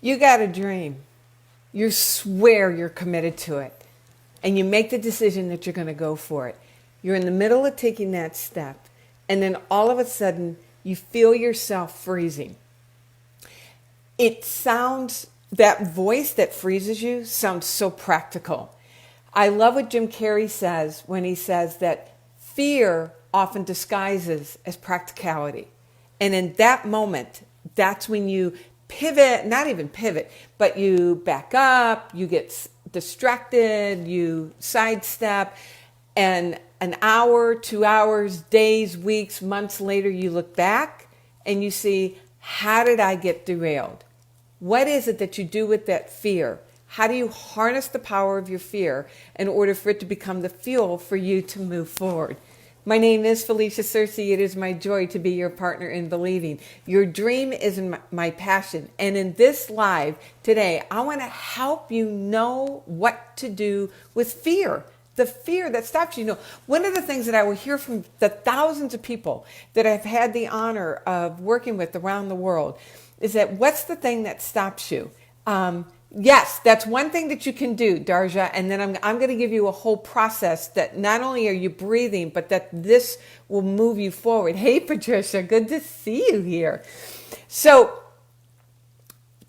You got a dream. You swear you're committed to it. And you make the decision that you're going to go for it. You're in the middle of taking that step. And then all of a sudden, you feel yourself freezing. It sounds, that voice that freezes you sounds so practical. I love what Jim Carrey says when he says that fear often disguises as practicality. And in that moment, that's when you pivot, not even pivot, but you back up, you get distracted, you sidestep, and an hour, 2 hours, days, weeks, months later, you look back and you see, how did I get derailed? What is it that you do with that fear? How do you harness the power of your fear in order for it to become the fuel for you to move forward? My name is Felicia Searcy. It is my joy to be your partner in believing. Your dream is my passion. And in this live today, I want to help you know what to do with fear. The fear that stops you. One of the things that I will hear from the thousands of people that I've had the honor of working with around the world is that what's the thing that stops you? Yes, that's one thing that you can do, Darja, and then I'm going to give you a whole process that not only are you breathing, but that this will move you forward. Hey, Patricia, good to see you here. So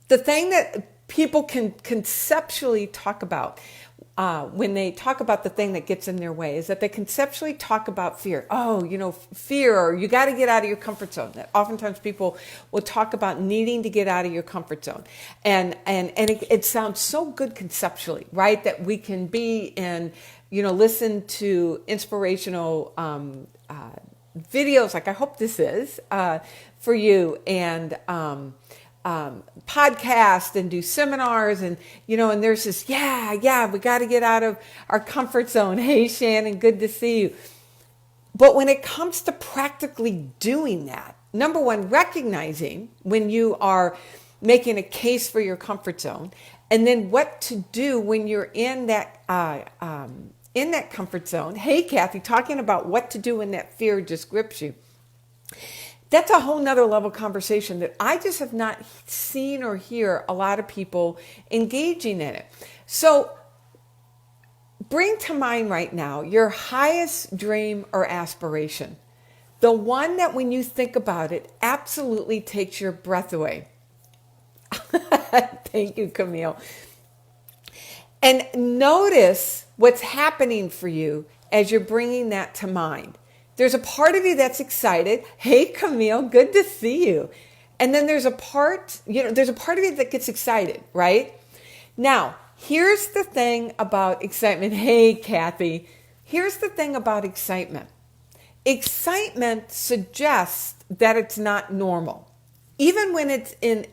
the thing that people can conceptually talk about when they talk about the thing that gets in their way is that they conceptually talk about fear. Oh, fear, or you got to get out of your comfort zone. That oftentimes people will talk about needing to get out of your comfort zone. And it sounds so good conceptually, right? That we can be in, listen to inspirational videos, like I hope this is for you, and podcast and do seminars and there's this, we got to get out of our comfort zone. Hey, Shannon, good to see you. But when it comes to practically doing that, number one, recognizing when you are making a case for your comfort zone, and then what to do when you're in that comfort zone. Hey, Kathy, talking about what to do when that fear just grips you. That's a whole nother level conversation that I just have not seen or hear a lot of people engaging in it. So bring to mind right now your highest dream or aspiration. The one that when you think about it, absolutely takes your breath away. Thank you, Camille. And notice what's happening for you as you're bringing that to mind. There's a part of you that's excited. Hey, Camille, good to see you. And then there's a part, there's a part of you that gets excited, right? Now, here's the thing about excitement. Hey, Kathy, here's the thing about excitement. Excitement suggests that it's not normal. Even when it's in,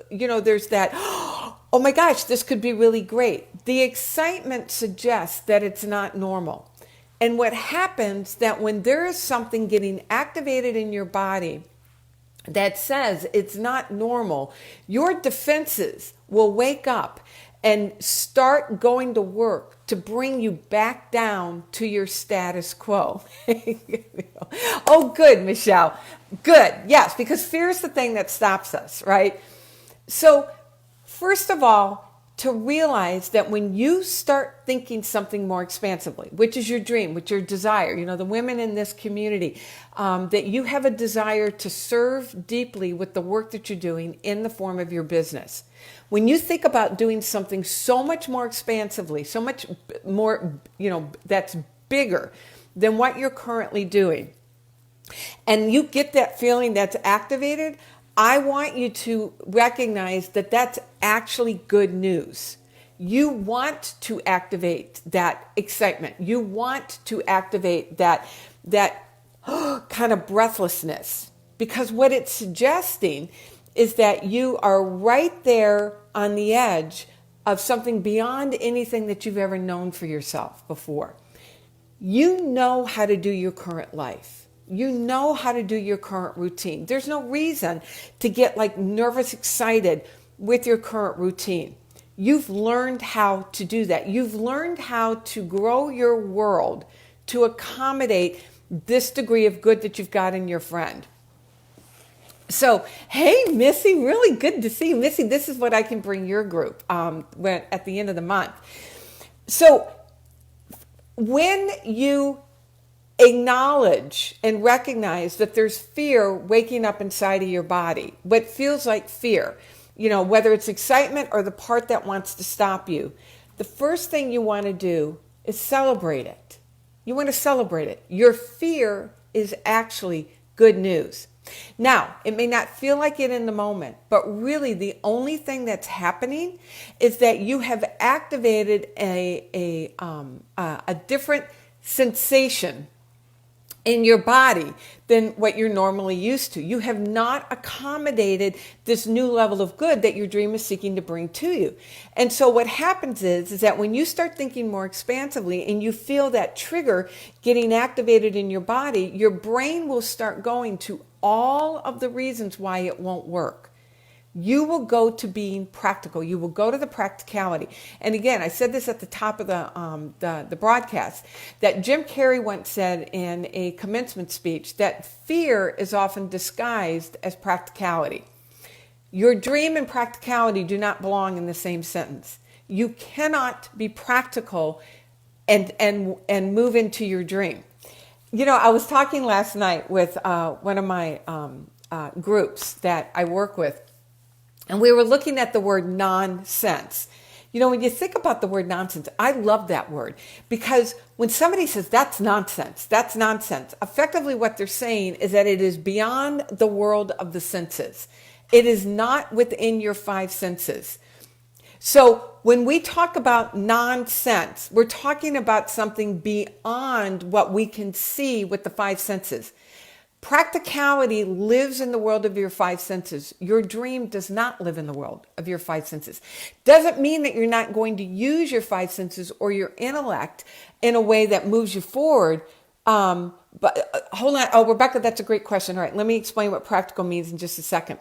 there's that, oh my gosh, this could be really great. The excitement suggests that it's not normal. And what happens that when there is something getting activated in your body that says it's not normal, your defenses will wake up and start going to work to bring you back down to your status quo. Oh, good, Michelle. Good. Yes, because fear is the thing that stops us, right? So first of all, to realize that when you start thinking something more expansively, which is your dream, which your desire, the women in this community, that you have a desire to serve deeply with the work that you're doing in the form of your business. When you think about doing something so much more expansively, so much more, that's bigger than what you're currently doing, and you get that feeling that's activated, I want you to recognize that that's actually good news. You want to activate that excitement. You want to activate that kind of breathlessness, because what it's suggesting is that you are right there on the edge of something beyond anything that you've ever known for yourself before. You know how to do your current life. You know how to do your current routine. There's no reason to get nervous excited with your current routine. You've learned how to do that. You've learned how to grow your world to accommodate this degree of good that you've got in your friend. So, hey, Missy, really good to see you. Missy, this is what I can bring your group at the end of the month. So, when you acknowledge and recognize that there's fear waking up inside of your body, what feels like fear, whether it's excitement or the part that wants to stop you, the first thing you want to do is celebrate it. You want to celebrate it. Your fear is actually good news. Now, it may not feel like it in the moment, but really the only thing that's happening is that you have activated a different sensation in your body than what you're normally used to. You have not accommodated this new level of good that your dream is seeking to bring to you. And so what happens is that when you start thinking more expansively and you feel that trigger getting activated in your body, your brain will start going to all of the reasons why it won't work. You will go to being practical. You will go to the practicality. And again, I said this at the top of the broadcast, that Jim Carrey once said in a commencement speech that fear is often disguised as practicality. Your dream and practicality do not belong in the same sentence. You cannot be practical and move into your dream. I was talking last night with one of my groups that I work with, and we were looking at the word nonsense. When you think about the word nonsense, I love that word because when somebody says that's nonsense, effectively what they're saying is that it is beyond the world of the senses. It is not within your five senses. So when we talk about nonsense, we're talking about something beyond what we can see with the five senses. Practicality lives in the world of your five senses. Your dream does not live in the world of your five senses. Doesn't mean that you're not going to use your five senses or your intellect in a way that moves you forward. But hold on. Oh, Rebecca, that's a great question. All right, let me explain what practical means in just a second.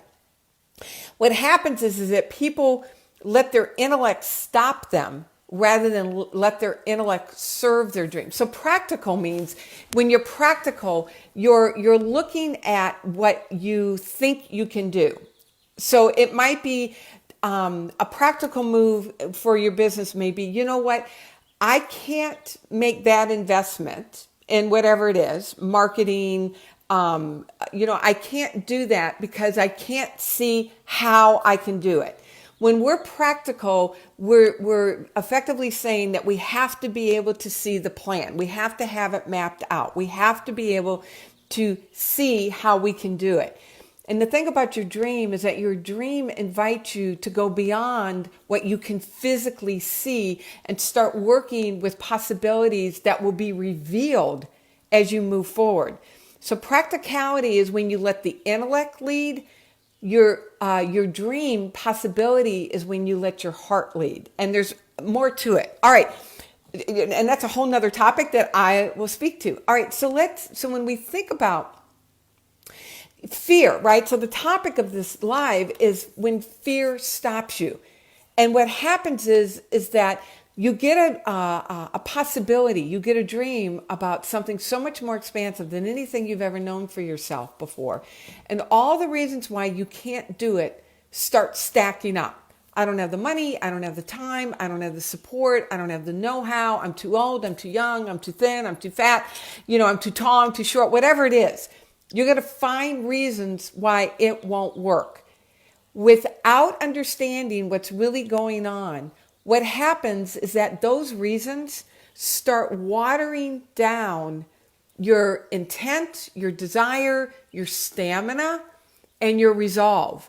What happens is that people let their intellect stop them rather than let their intellect serve their dream. So practical means when you're practical, you're looking at what you think you can do. So it might be a practical move for your business may be, you know what, I can't make that investment in whatever it is, marketing, I can't do that because I can't see how I can do it. When we're practical, we're effectively saying that we have to be able to see the plan. We have to have it mapped out. We have to be able to see how we can do it. And the thing about your dream is that your dream invites you to go beyond what you can physically see and start working with possibilities that will be revealed as you move forward. So practicality is when you let the intellect lead. Your dream possibility is when you let your heart lead, and there's more to it. All right, and that's a whole nother topic that I will speak to. All right, so when we think about fear, right? So the topic of this live is when fear stops you, and what happens is that you get a possibility, you get a dream about something so much more expansive than anything you've ever known for yourself before. And all the reasons why you can't do it start stacking up. I don't have the money, I don't have the time, I don't have the support, I don't have the know-how, I'm too old, I'm too young, I'm too thin, I'm too fat, I'm too tall, I'm too short, whatever it is. You're going to find reasons why it won't work. Without understanding what's really going on, what happens is that those reasons start watering down your intent, your desire, your stamina, and your resolve.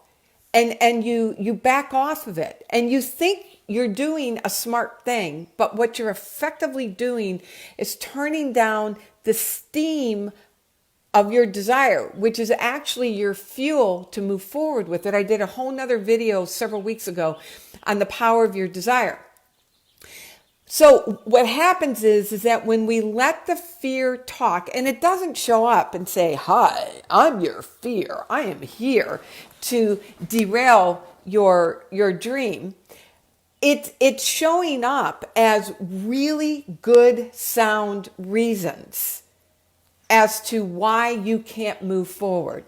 And you back off of it. And you think you're doing a smart thing, but what you're effectively doing is turning down the steam of your desire, which is actually your fuel to move forward with it. I did a whole nother video several weeks ago on the power of your desire. So what happens is that when we let the fear talk, and it doesn't show up and say, hi, I'm your fear, I am here to derail your dream. It's showing up as really good sound reasons as to why you can't move forward.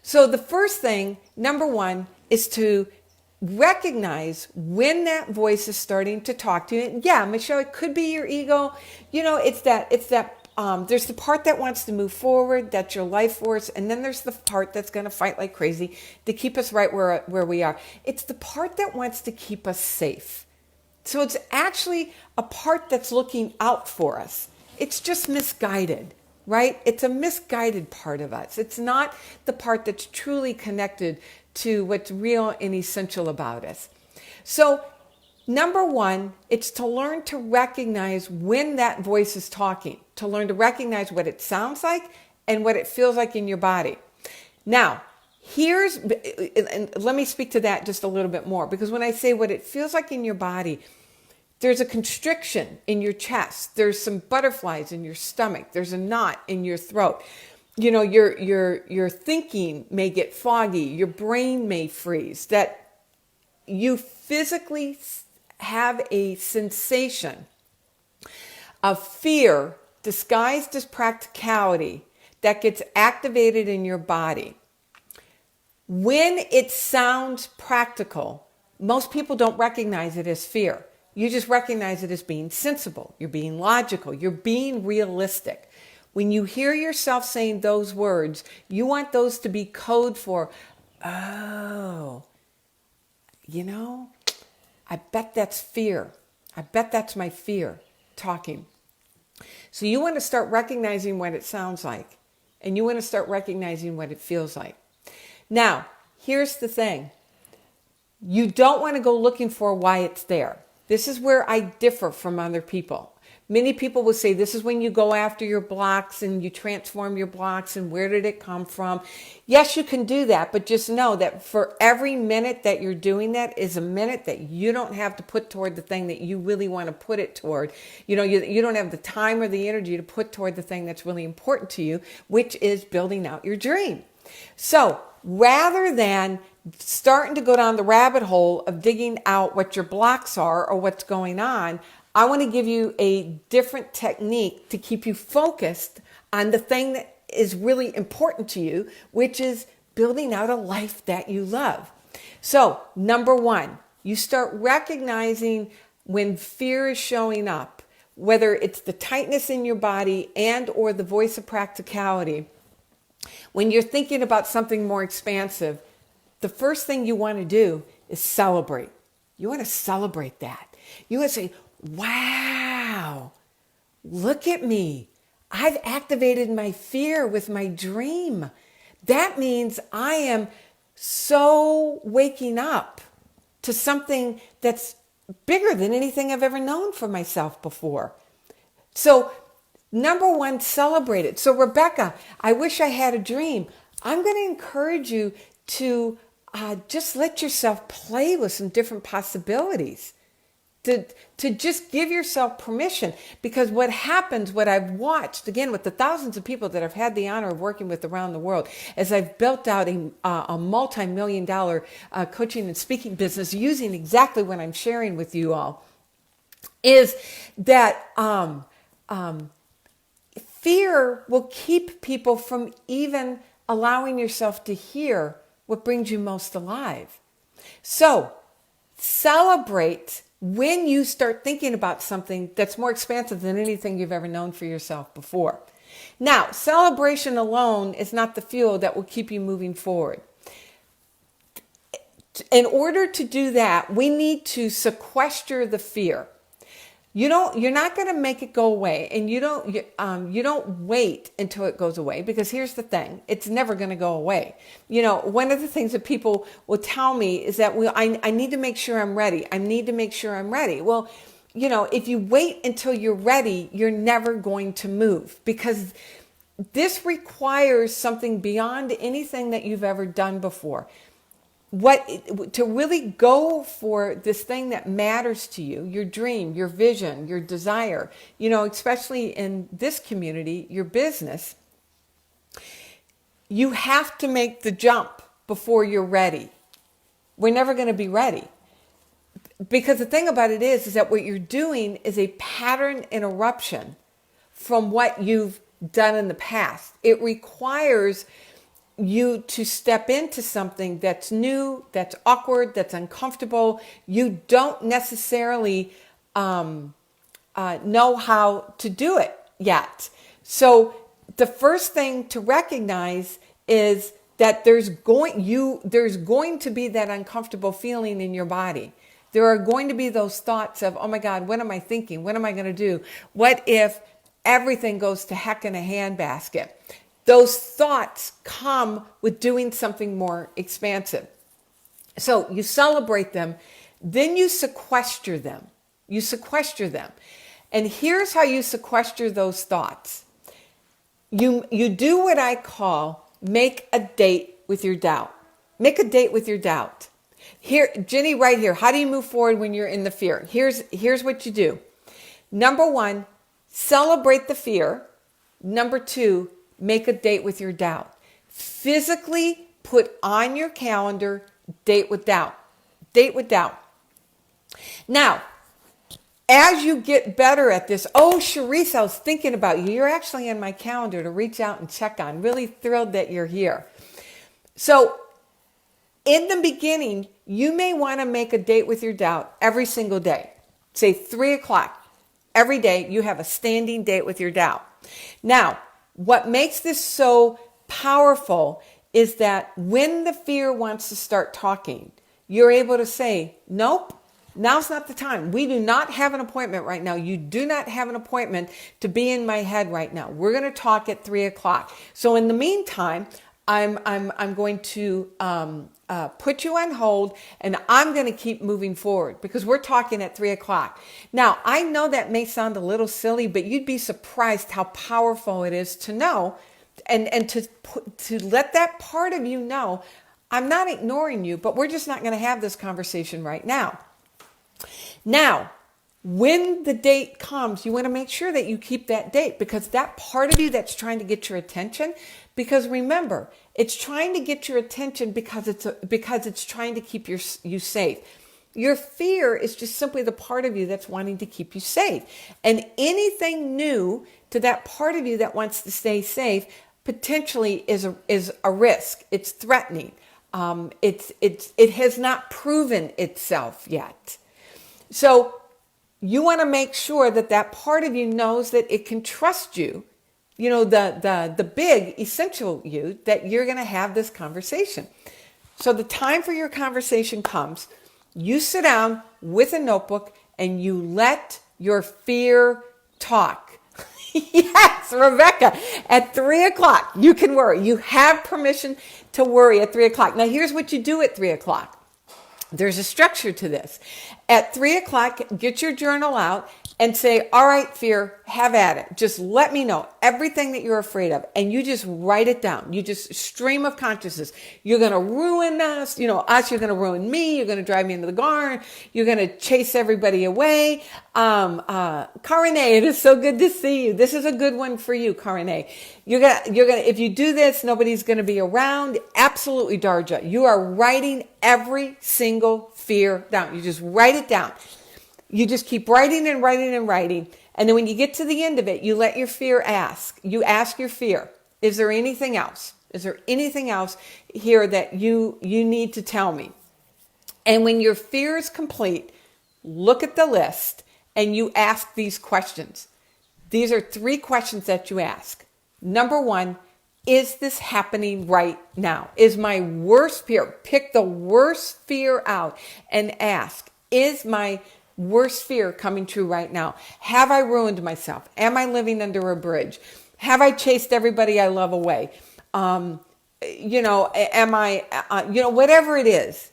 So the first thing, number one, is to recognize when that voice is starting to talk to you. And yeah, Michelle, it could be your ego. It's that there's the part that wants to move forward, that's your life force, and then there's the part that's going to fight like crazy to keep us right where we are. It's the part that wants to keep us safe. So it's actually a part that's looking out for us. It's just misguided, right? It's a misguided part of us. It's not the part that's truly connected to what's real and essential about us. So number one, it's to learn to recognize when that voice is talking, to learn to recognize what it sounds like and what it feels like in your body. Now, and let me speak to that just a little bit more, because when I say what it feels like in your body, there's a constriction in your chest. There's some butterflies in your stomach. There's a knot in your throat. Your thinking may get foggy. Your brain may freeze. That you physically have a sensation of fear disguised as practicality that gets activated in your body. When it sounds practical, most people don't recognize it as fear. You just recognize it as being sensible. You're being logical. You're being realistic. When you hear yourself saying those words, you want those to be code for, oh, I bet that's fear. I bet that's my fear talking. So you want to start recognizing what it sounds like, and you want to start recognizing what it feels like. Now, here's the thing. You don't want to go looking for why it's there. This is where I differ from other people. Many people will say this is when you go after your blocks and you transform your blocks and where did it come from? Yes, you can do that, but just know that for every minute that you're doing that is a minute that you don't have to put toward the thing that you really want to put it toward. You don't have the time or the energy to put toward the thing that's really important to you, which is building out your dream. So rather than starting to go down the rabbit hole of digging out what your blocks are or what's going on, I want to give you a different technique to keep you focused on the thing that is really important to you, which is building out a life that you love. So, number one, you start recognizing when fear is showing up, whether it's the tightness in your body and or the voice of practicality. When you're thinking about something more expansive, the first thing you want to do is celebrate. You want to celebrate that. You want to say, wow, look at me. I've activated my fear with my dream. That means I am so waking up to something that's bigger than anything I've ever known for myself before. So, number one, celebrate it. So, Rebecca, I wish I had a dream. I'm going to encourage you to just let yourself play with some different possibilities. To just give yourself permission, because what happens, what I've watched, again, with the thousands of people that I've had the honor of working with around the world, as I've built out a multi-million-dollar coaching and speaking business using exactly what I'm sharing with you all, is that fear will keep people from even allowing yourself to hear what brings you most alive. So, celebrate when you start thinking about something that's more expansive than anything you've ever known for yourself before. Now, celebration alone is not the fuel that will keep you moving forward. In order to do that, we need to sequester the fear. You're not going to make it go away, and you don't wait until it goes away, because here's the thing: it's never going to go away. One of the things that people will tell me is that I need to make sure I'm ready. I need to make sure I'm ready. Well, if you wait until you're ready, you're never going to move, because this requires something beyond anything that you've ever done before. To really go for this thing that matters to you, your dream, your vision, your desire, especially in this community, your business, you have to make the jump before you're ready. We're never going to be ready. Because the thing about it is that what you're doing is a pattern interruption from what you've done in the past. It requires you to step into something that's new, that's awkward, that's uncomfortable. You don't necessarily know how to do it yet. So the first thing to recognize is that there's going to be that uncomfortable feeling in your body. There are going to be those thoughts of, oh my God, what am I thinking? What am I going to do? What if everything goes to heck in a handbasket? Those thoughts come with doing something more expansive. So you celebrate them, then you sequester them. You sequester them. And here's how you sequester those thoughts. You do what I call make a date with your doubt. Make a date with your doubt. Here, Jenny, right here. How do you move forward when you're in the fear? Here's what you do. Number 1, celebrate the fear. Number 2, make a date with your doubt. Physically put on your calendar, date with doubt. Date with doubt. Now, as you get better at this, oh, Charisse, I was thinking about you. You're actually on my calendar to reach out and check on. Really thrilled that you're here. So in the beginning, you may want to make a date with your doubt every single day. Say 3 o'clock. Every day you have a standing date with your doubt. Now, what makes this so powerful is that when the fear wants to start talking, you're able to say, nope. Now's not the time. We do not have an appointment right now. You do not have an appointment to be in my head right now. We're going to talk at 3 o'clock. So in the meantime, I'm going to put you on hold, and I'm going to keep moving forward because we're talking at 3 o'clock. Now, I know that may sound a little silly, but you'd be surprised how powerful it is to know and to let that part of you know, I'm not ignoring you, but we're just not going to have this conversation right now. Now, when the date comes, you want to make sure that you keep that date because that part of you that's trying to get your attention, because remember, it's trying to get your attention because it's trying to keep you safe. Your fear is just simply the part of you that's wanting to keep you safe. And anything new to that part of you that wants to stay safe potentially is a risk. It's threatening. It has not proven itself yet. So you want to make sure that that part of you knows that it can trust you, you know, the big essential you, that you're going to have this conversation. So the time for your conversation comes, you sit down with a notebook and you let your fear talk. Yes, Rebecca, at 3 o'clock, you can worry. You have permission to worry at 3 o'clock. Now, here's what you do at 3 o'clock. There's a structure to this. At 3 o'clock, get your journal out and say, all right, fear, have at it. Just let me know everything that you're afraid of. And you just write it down. You just stream of consciousness. You're going to ruin us. You know, us, you're going to ruin me. You're going to drive me into the garden. You're going to chase everybody away. Karine, it is so good to see you. This is a good one for you, Karine. You're gonna, if you do this, nobody's going to be around. Absolutely, Darja. You are writing every single fear down. You just write it down. You just keep writing and writing and writing. And then when you get to the end of it, you let your fear ask. You ask your fear, is there anything else? Is there anything else here that you need to tell me? And when your fear is complete, look at the list and you ask these questions. These are 3 questions that you ask. Number 1, is this happening right now? Is my worst fear, pick the worst fear out and ask, is my worst fear coming true right now? Have I ruined myself? Am I living under a bridge? Have I chased everybody I love away? Am I, whatever it is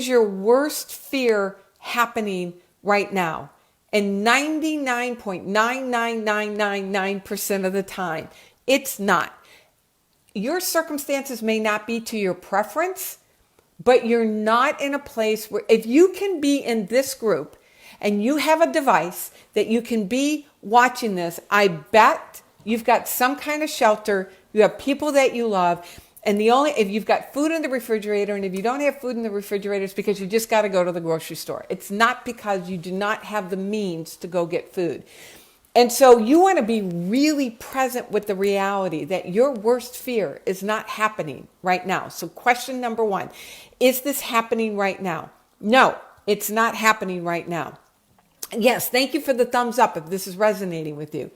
your worst fear happening right now? And 99.99999% of the time, it's not. Your circumstances may not be to your preference, but you're not in a place where, if you can be in this group and you have a device that you can be watching this, I bet you've got some kind of shelter, you have people that you love, and if you've got food in the refrigerator, and if you don't have food in the refrigerator, it's because you just got to go to the grocery store. It's not because you do not have the means to go get food. And so you want to be really present with the reality that your worst fear is not happening right now. So question number 1, is this happening right now? No, it's not happening right now. Yes, thank you for the thumbs up if this is resonating with you.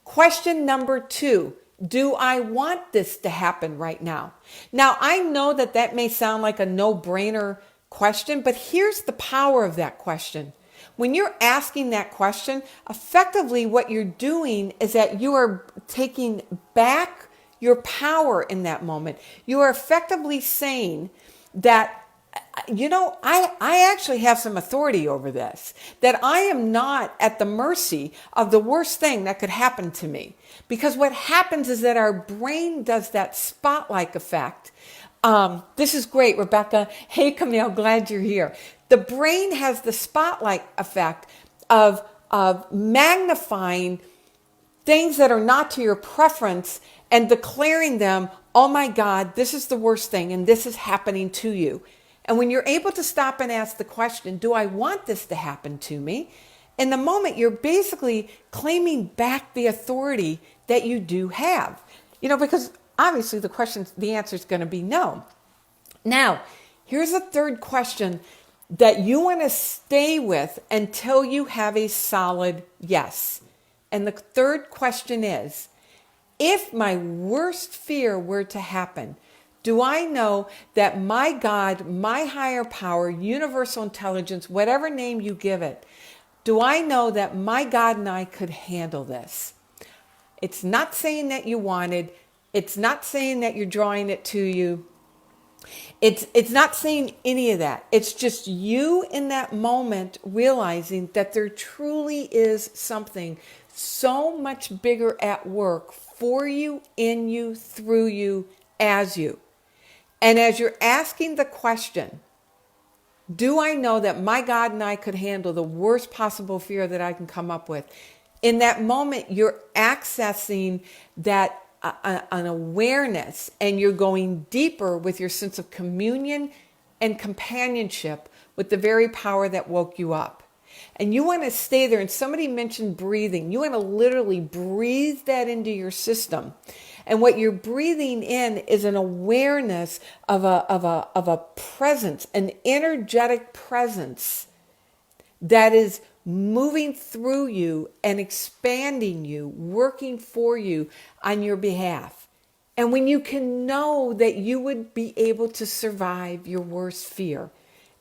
Question number 2, do I want this to happen right now? Now, I know that that may sound like a no-brainer question, but here's the power of that question. When you're asking that question, effectively what you're doing is that you are taking back your power in that moment. You are effectively saying that, I actually have some authority over this, that I am not at the mercy of the worst thing that could happen to me. Because what happens is that our brain does that spotlight effect. This is great, Rebecca. Hey, Camille, glad you're here. The brain has the spotlight effect of magnifying things that are not to your preference and declaring them, oh my God, this is the worst thing and this is happening to you. And when you're able to stop and ask the question, do I want this to happen to me? In the moment, you're basically claiming back the authority that you do have. Because obviously the answer is going to be no. Now, here's a third question that you want to stay with until you have a solid yes. And the third question is, if my worst fear were to happen, do I know that my God, my higher power, universal intelligence, whatever name you give it, do I know that my God and I could handle this? It's not saying that you wanted. It's not saying that you're drawing it to you. It's not saying any of that. It's just you in that moment realizing that there truly is something so much bigger at work for you, in you, through you, as you. And as you're asking the question, do I know that my God and I could handle the worst possible fear that I can come up with? In that moment, you're accessing that an awareness, and you're going deeper with your sense of communion and companionship with the very power that woke you up. And you want to stay there. And somebody mentioned breathing. You want to literally breathe that into your system. And what you're breathing in is an awareness of a presence, an energetic presence that is moving through you and expanding you, working for you on your behalf. And when you can know that you would be able to survive your worst fear,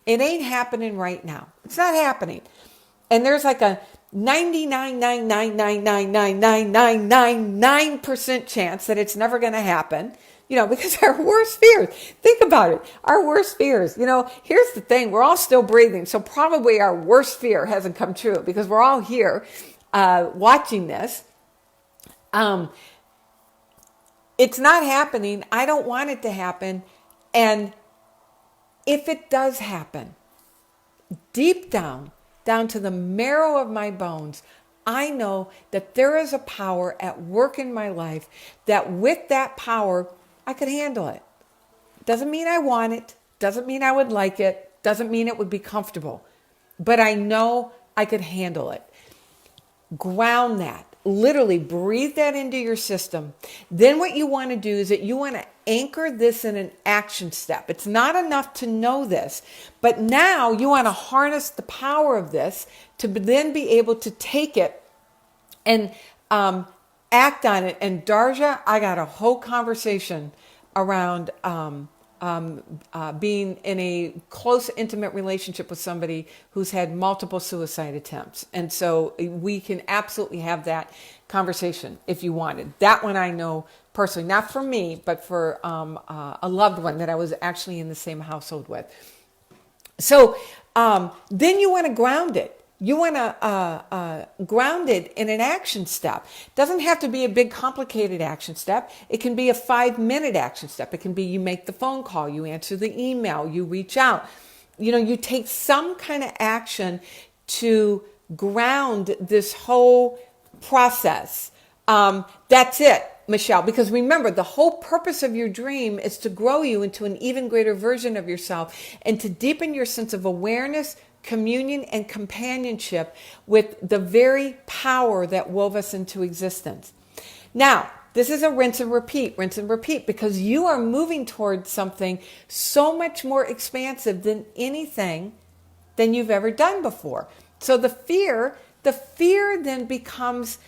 it ain't happening right now. It's not happening. And there's like a 99.9999999% chance that it's never going to happen. Because our worst fears, think about it, our worst fears, here's the thing, we're all still breathing. So probably our worst fear hasn't come true because we're all here watching this. It's not happening. I don't want it to happen. And if it does happen, deep down to the marrow of my bones, I know that there is a power at work in my life that with that power, I could handle it. Doesn't mean I want it. Doesn't mean I would like it. Doesn't mean it would be comfortable. But I know I could handle it. Ground that. Literally breathe that into your system. Then what you want to do is that you want to anchor this in an action step. It's not enough to know this, but now you want to harness the power of this to then be able to take it and act on it. And Darja, I got a whole conversation around being in a close, intimate relationship with somebody who's had multiple suicide attempts. And so we can absolutely have that conversation if you wanted. That one I know personally, not for me, but for a loved one that I was actually in the same household with. So then you want to ground it. You want to ground it in an action step. It doesn't have to be a big, complicated action step. It can be a 5-minute action step. It can be you make the phone call, you answer the email, you reach out. You take some kind of action to ground this whole process. That's it, Michelle, because remember, the whole purpose of your dream is to grow you into an even greater version of yourself and to deepen your sense of awareness, communion and companionship with the very power that wove us into existence. Now, this is a rinse and repeat, because you are moving towards something so much more expansive than anything than you've ever done before. So the fear then becomes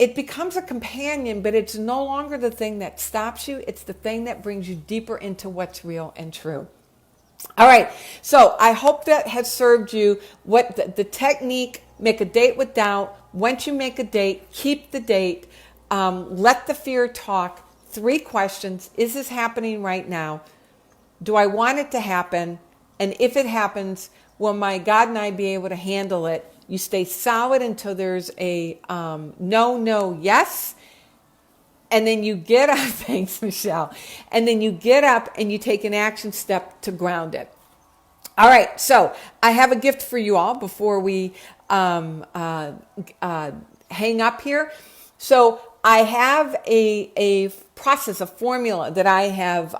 a companion, but it's no longer the thing that stops you. It's the thing that brings you deeper into what's real and true. All right, so I hope that has served you. What the technique, make a date with doubt. Once you make a date, keep the date. Let the fear talk. 3 questions. Is this happening right now? Do I want it to happen? And if it happens, will my God and I be able to handle it? You stay solid until there's a no, yes. And then you get up, thanks, Michelle. And then you get up and you take an action step to ground it. All right, so I have a gift for you all before we hang up here. So I have a process, a formula that I have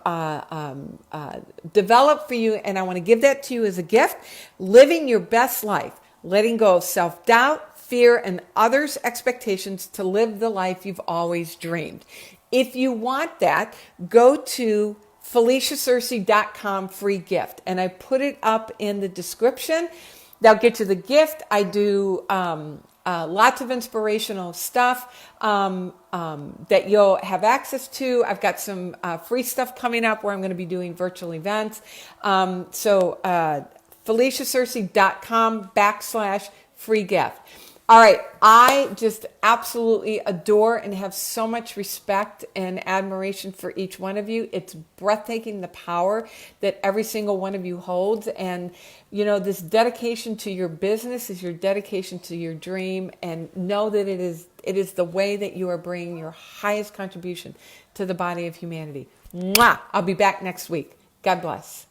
developed for you, and I want to give that to you as a gift. Living your best life, letting go of self-doubt, fear, and others' expectations to live the life you've always dreamed. If you want that, go to FeliciaSearcy.com free gift, and I put it up in the description. That'll get you the gift. I do lots of inspirational stuff that you'll have access to. I've got some free stuff coming up where I'm going to be doing virtual events. So FeliciaSearcy.com /free gift. All right, I just absolutely adore and have so much respect and admiration for each one of you. It's breathtaking, the power that every single one of you holds. And, you know, this dedication to your business is your dedication to your dream. And know that it is the way that you are bringing your highest contribution to the body of humanity. Mwah! I'll be back next week. God bless.